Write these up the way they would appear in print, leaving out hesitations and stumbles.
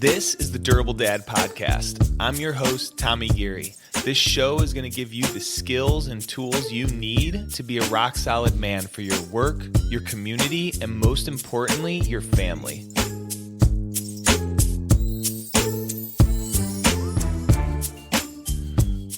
This is the Durable Dad Podcast. I'm your host, Tommy Geary. This show is going to give you the skills and tools you need to be a rock-solid man for your work, your community, and most importantly, your family.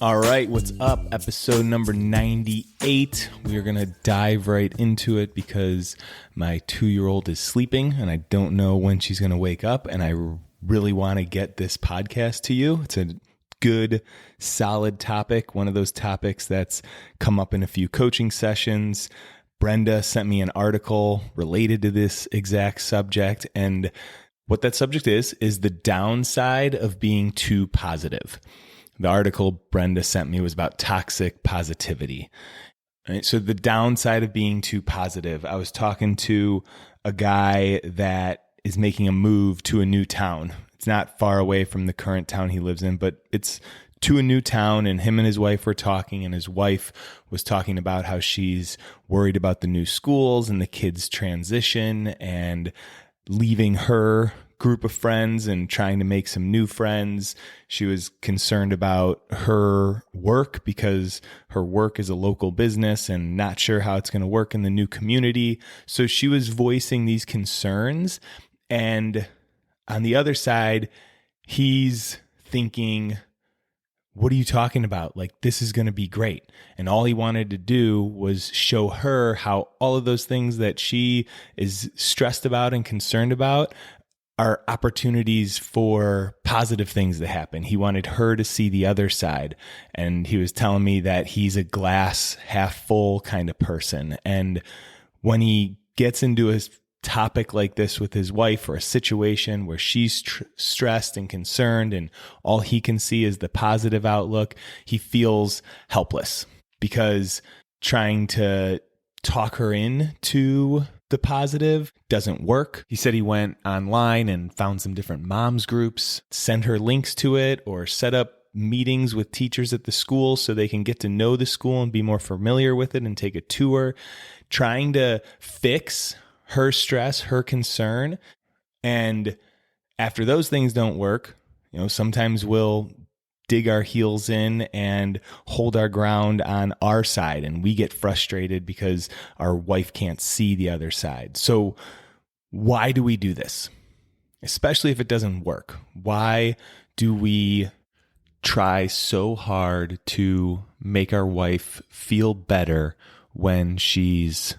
All right, what's up? Episode number 98. We are going to dive right into it because my 2-year-old is sleeping and I don't know when she's going to wake up, and I really want to get this podcast to you. It's a good, solid topic, one of those topics that's come up in a few coaching sessions. Brenda sent me an article related to this exact subject, and what that subject is the downside of being too positive. The article Brenda sent me was about toxic positivity. Right? So the downside of being too positive, I was talking to a guy that is making a move to a new town. It's not far away from the current town he lives in, but it's to a new town, and him and his wife were talking, and his wife was talking about how she's worried about the new schools and the kids' transition and leaving her group of friends and trying to make some new friends. She was concerned about her work because her work is a local business and not sure how it's going to work in the new community. So she was voicing these concerns. And on the other side, he's thinking, what are you talking about? Like, this is going to be great. And all he wanted to do was show her how all of those things that she is stressed about and concerned about are opportunities for positive things to happen. He wanted her to see the other side. And he was telling me that he's a glass half full kind of person. And when he gets into a topic like this with his wife, or a situation where she's stressed and concerned and all he can see is the positive outlook, he feels helpless because trying to talk her into the positive doesn't work. He said he went online and found some different moms groups, sent her links to it, or set up meetings with teachers at the school so they can get to know the school and be more familiar with it and take a tour, trying to fix her stress, her concern. And after those things don't work, sometimes we'll dig our heels in and hold our ground on our side, and we get frustrated because our wife can't see the other side. So why do we do this? Especially if it doesn't work. Why do we try so hard to make our wife feel better when she's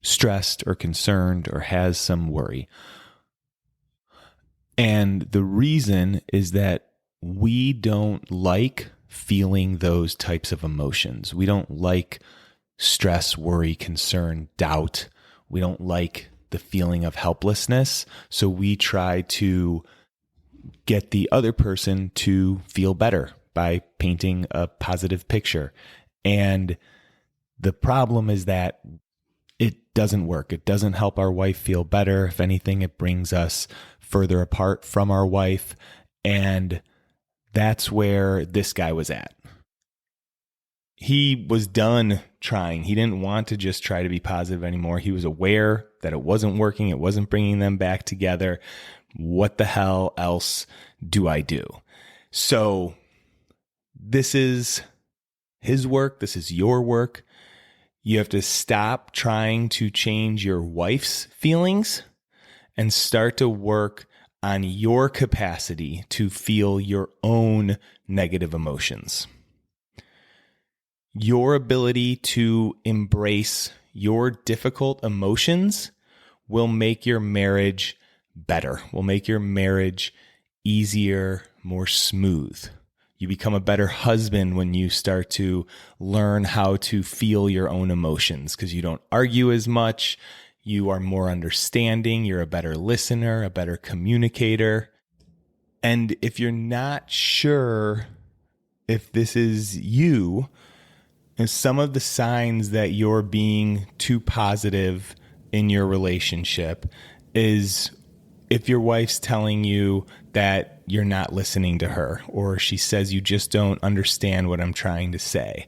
stressed or concerned or has some worry? And the reason is that we don't like feeling those types of emotions. We don't like stress, worry, concern, doubt. We don't like the feeling of helplessness. So we try to get the other person to feel better by painting a positive picture. And the problem is that it doesn't work. It doesn't help our wife feel better. If anything, it brings us further apart from our wife. And that's where this guy was at. He was done trying. He didn't want to just try to be positive anymore. He was aware that it wasn't working. It wasn't bringing them back together. What the hell else do I do? So this is his work. This is your work. You have to stop trying to change your wife's feelings and start to work on your capacity to feel your own negative emotions. Your ability to embrace your difficult emotions will make your marriage better, will make your marriage easier, more smooth. You become a better husband when you start to learn how to feel your own emotions because you don't argue as much. You are more understanding. You're a better listener, a better communicator. And if you're not sure if this is you, and some of the signs that you're being too positive in your relationship is if your wife's telling you that you're not listening to her, or she says you just don't understand what I'm trying to say.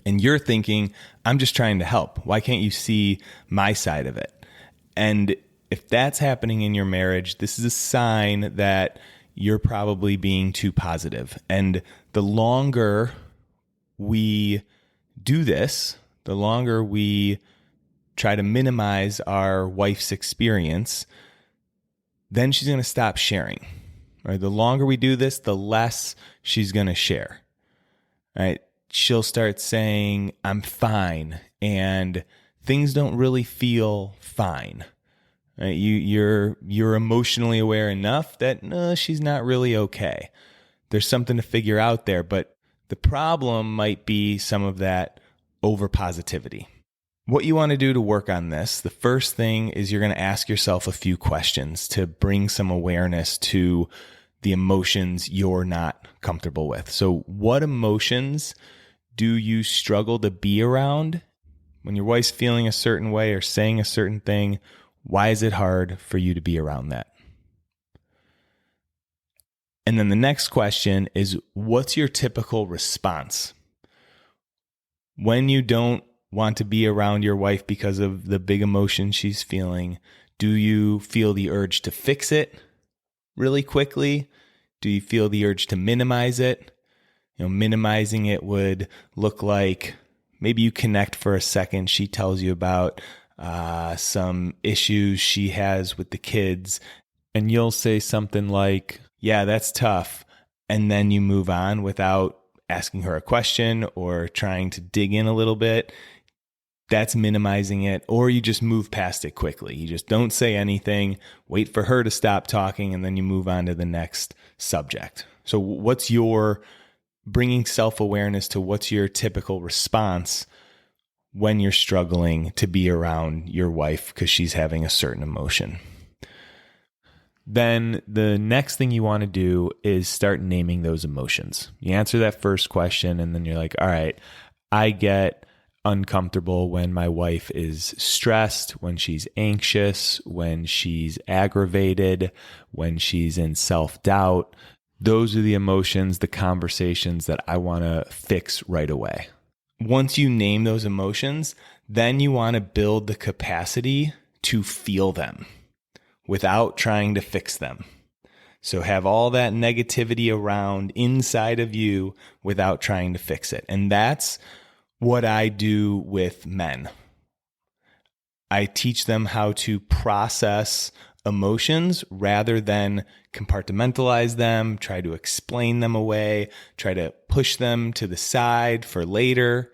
And you're thinking, I'm just trying to help. Why can't you see my side of it? And if that's happening in your marriage, this is a sign that you're probably being too positive. And the longer we do this, the longer we try to minimize our wife's experience, then she's going to stop sharing. Right? The longer we do this, the less she's going to share. Right? She'll start saying, I'm fine, and things don't really feel fine. Right? You're emotionally aware enough that no, she's not really okay. There's something to figure out there, but the problem might be some of that over positivity. What you want to do to work on this, the first thing is you're going to ask yourself a few questions to bring some awareness to the emotions you're not comfortable with. So what emotions do you struggle to be around? When your wife's feeling a certain way or saying a certain thing, why is it hard for you to be around that? And then the next question is, what's your typical response? When you don't want to be around your wife because of the big emotion she's feeling, do you feel the urge to fix it really quickly? Do you feel the urge to minimize it? Minimizing it would look like maybe you connect for a second. She tells you about some issues she has with the kids, and you'll say something like, yeah, that's tough. And then you move on without asking her a question or trying to dig in a little bit. That's minimizing it. Or you just move past it quickly. You just don't say anything, wait for her to stop talking, and then you move on to the next subject. So what's your bringing self-awareness to what's your typical response when you're struggling to be around your wife because she's having a certain emotion? Then the next thing you want to do is start naming those emotions. You answer that first question, and then you're like, all right, I get uncomfortable when my wife is stressed, when she's anxious, when she's aggravated, when she's in self-doubt. Those are the emotions, the conversations that I want to fix right away. Once you name those emotions, then you want to build the capacity to feel them without trying to fix them. So have all that negativity around inside of you without trying to fix it. And that's what I do with men. I teach them how to process emotions rather than compartmentalize them, try to explain them away, try to push them to the side for later.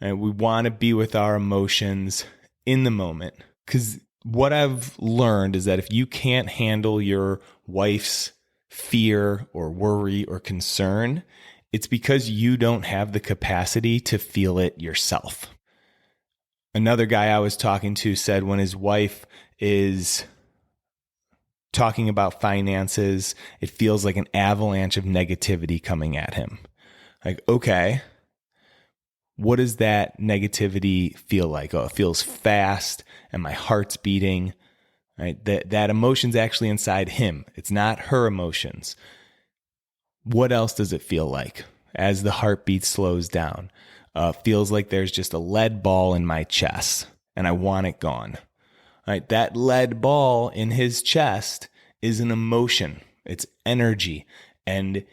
And we want to be with our emotions in the moment, because what I've learned is that if you can't handle your wife's fear or worry or concern, it's because you don't have the capacity to feel it yourself. Another guy I was talking to said when his wife is talking about finances, it feels like an avalanche of negativity coming at him. Like, okay, what does that negativity feel like? Oh, it feels fast and my heart's beating. Right? That emotion's actually inside him. It's not her emotions. What else does it feel like as the heartbeat slows down? Feels like there's just a lead ball in my chest and I want it gone. Right? That lead ball in his chest is an emotion. It's energy. And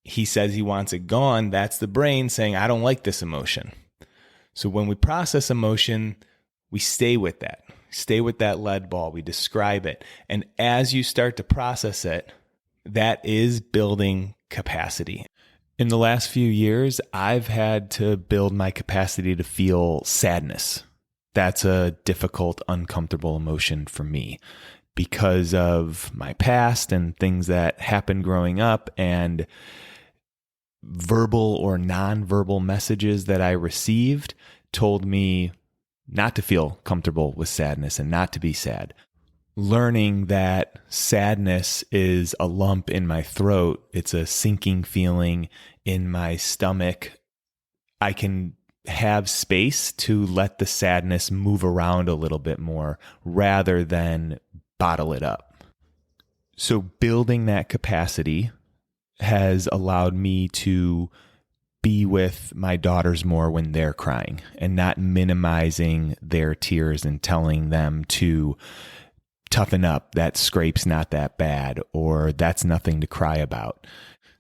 he says he wants it gone. That's the brain saying, I don't like this emotion. So when we process emotion, we stay with that. Stay with that lead ball. We describe it. And as you start to process it, that is building capacity. In the last few years, I've had to build my capacity to feel sadness. That's a difficult, uncomfortable emotion for me because of my past and things that happened growing up and verbal or nonverbal messages that I received told me not to feel comfortable with sadness and not to be sad. Learning that sadness is a lump in my throat, it's a sinking feeling in my stomach, I can have space to let the sadness move around a little bit more rather than bottle it up. So building that capacity has allowed me to be with my daughters more when they're crying and not minimizing their tears and telling them to toughen up, that scrape's not that bad, or that's nothing to cry about.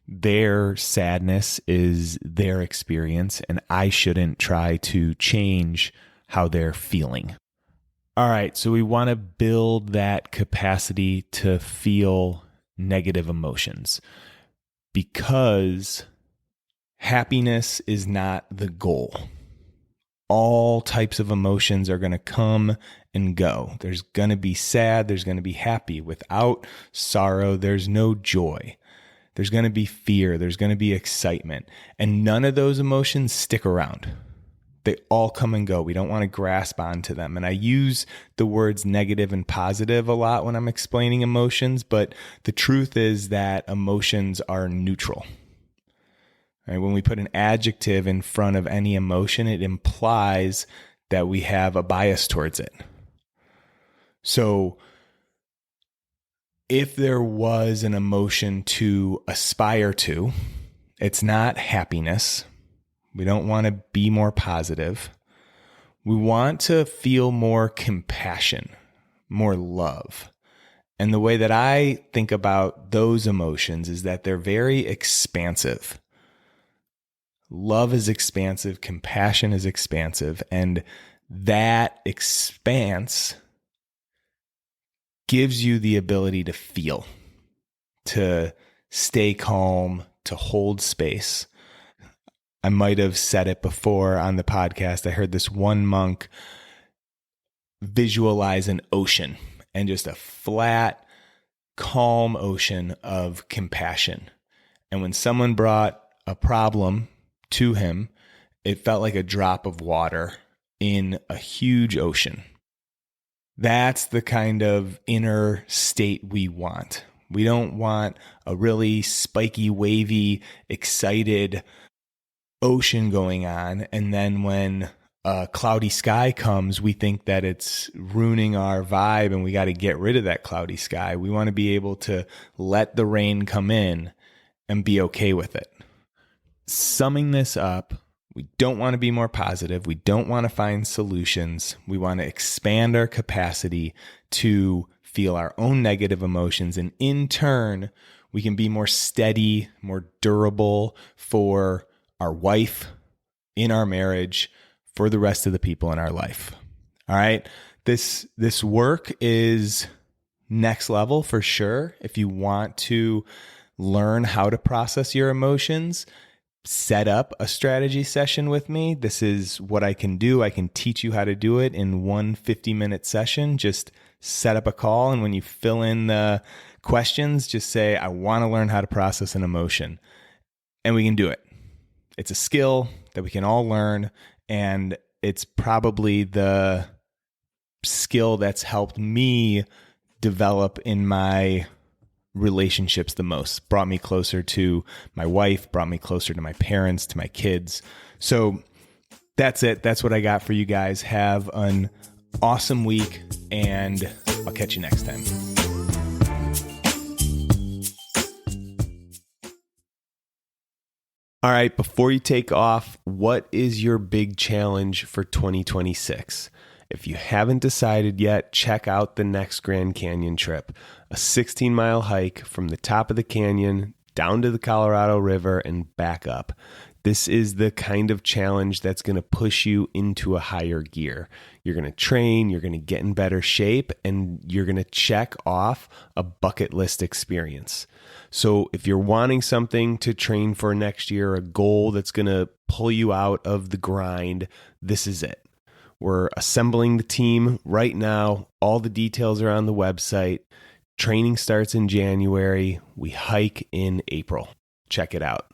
Their sadness is their experience, and I shouldn't try to change how they're feeling. All right, so we want to build that capacity to feel negative emotions, because happiness is not the goal. All types of emotions are going to come and go. There's going to be sad, there's going to be happy. Without sorrow, there's no joy. There's going to be fear, there's going to be excitement, and none of those emotions stick around. They all come and go. We don't want to grasp onto them. And I use the words negative and positive a lot when I'm explaining emotions, but the truth is that emotions are neutral. Right? When we put an adjective in front of any emotion, it implies that we have a bias towards it. So if there was an emotion to aspire to, it's not happiness. We don't want to be more positive. We want to feel more compassion, more love. And the way that I think about those emotions is that they're very expansive. Love is expansive, compassion is expansive, and that expanse gives you the ability to feel, to stay calm, to hold space. I might have said it before on the podcast. I heard this one monk visualize an ocean, and just a flat, calm ocean of compassion. And when someone brought a problem to him, it felt like a drop of water in a huge ocean. That's the kind of inner state we want. We don't want a really spiky, wavy, excited ocean going on, and then when a cloudy sky comes, we think that it's ruining our vibe and we got to get rid of that cloudy sky. We want to be able to let the rain come in and be okay with it. Summing this up, we don't want to be more positive. We don't want to find solutions. We want to expand our capacity to feel our own negative emotions, and in turn, we can be more steady, more durable for our wife, in our marriage, for the rest of the people in our life. All right. This work is next level for sure. If you want to learn how to process your emotions, set up a strategy session with me. This is what I can do. I can teach you how to do it in one 50-minute session. Just set up a call, and when you fill in the questions, just say, I want to learn how to process an emotion, and we can do it. It's a skill that we can all learn, and it's probably the skill that's helped me develop in my relationships the most. Brought me closer to my wife, brought me closer to my parents, to my kids. So that's it. That's what I got for you guys. Have an awesome week, and I'll catch you next time. All right, before you take off, what is your big challenge for 2026? If you haven't decided yet, check out the next Grand Canyon trip, a 16-mile hike from the top of the canyon down to the Colorado River and back up. This is the kind of challenge that's going to push you into a higher gear. You're going to train, you're going to get in better shape, and you're going to check off a bucket list experience. So if you're wanting something to train for next year, a goal that's going to pull you out of the grind, this is it. We're assembling the team right now. All the details are on the website. Training starts in January. We hike in April. Check it out.